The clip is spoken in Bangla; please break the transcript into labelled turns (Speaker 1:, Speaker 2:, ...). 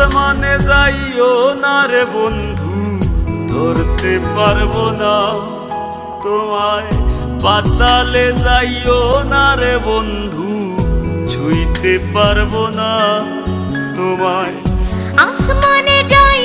Speaker 1: আসমানে যাইও না রে বন্ধু, ধরতে পারবো না তোমায়। পাতালে যাইও না রে বন্ধু, ছুঁইতে পারবো না তোমায়।
Speaker 2: আসমানে যাই